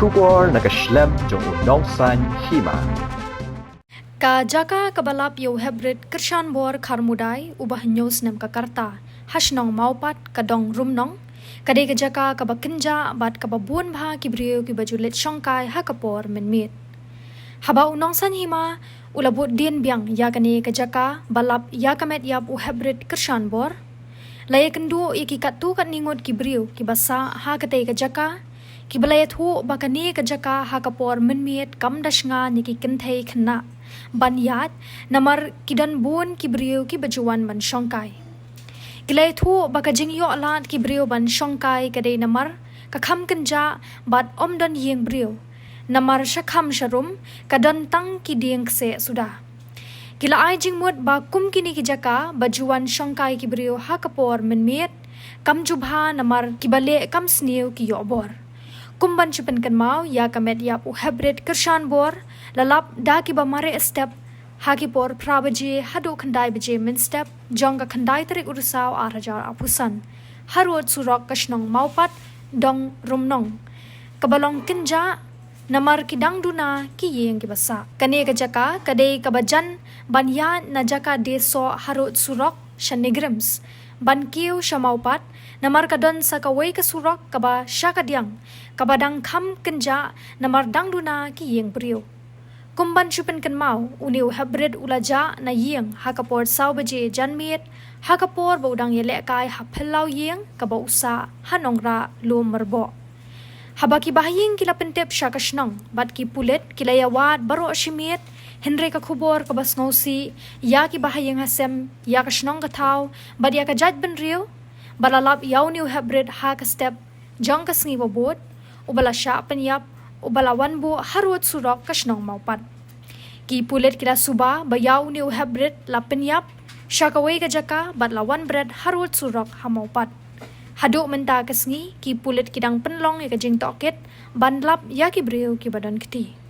Shubor nakaslem jong unongsan Hima. Ka Jaka kabalap yo Heprit Kyrshanbor kharmudai ubah news nem kakarta hasnong maupat kadong rumnong kadai ka Jaka kaba Kynjah bat kaba buon bha ki Briew ki bajulet Shongkai hakapor menmit haba unongsan Hima ulabut din biang yakani ka Jaka balap yakamet yap u Heprit Kyrshanbor laya kendu iki katu kat ningot ki Briew ki basa ha kadai ka Jaka ki balayat hu bakani ka Jaka hakapor menmit kam dasnga niki kenthei khna banyat namar kidan bun ki Briew ki bajuan ban Shongkai kilai thu baka jingyo alat ki Briew ban Shongkai kadai namar ka kham Kynjah bat omdon yeng Briew namar shakham sharum kadon tang ki dieng se sudah kila ai jingmut ba kum kini ki Jaka bajuan Shongkai ki Briew hakapor menmit kam jubha namar ki bale kam sniu ki yobor kumban chupen kan mau ya kamet yap u Heprit Kyrshanbor lalap da ki ba mare step haki por prabaji hadu khandai baje min step jonga khandai tarik ursaw arajar apusan harut surok kashnong maupat dong rumnong kabalong Kynjah namar kidang duna ki yeng ki basa kane ka Jaka kadai kabajan banya na Jaka deso harut surok shanigrims ban kiu shamaupat namar kadon sa kawai ka surok kaba syakadiang kabadang kham Kynjah namar dang duna ki yeng Briew kumban chupen kan mau uniu Heprit ulaja na yeng hakapor saw baje janmit hakapor bodang yele kai haphelau yeng kaba usa hanongra lum merbo habaki bahing kila pentep syakashnong bat ki pulet kila yawat baro ashimit henry ka khubor ka basngausi ya ki bahayeng hasem ya kashnong kathaw bat ya ka jaj ben Briew balalap yaw niu Heprit ha ka step jong ka sngi bobot ubala sya penyap ubala wanbo harut surok kashnong maupat ki pulet kila suba bayaw niu Heprit la penyap syakawai ka Jaka bat lawan bread harut surok hamaupat hadu menta kasngi ki pulet kidang penlong ya ka jing toket bandlap ya ki Briew ki badan keti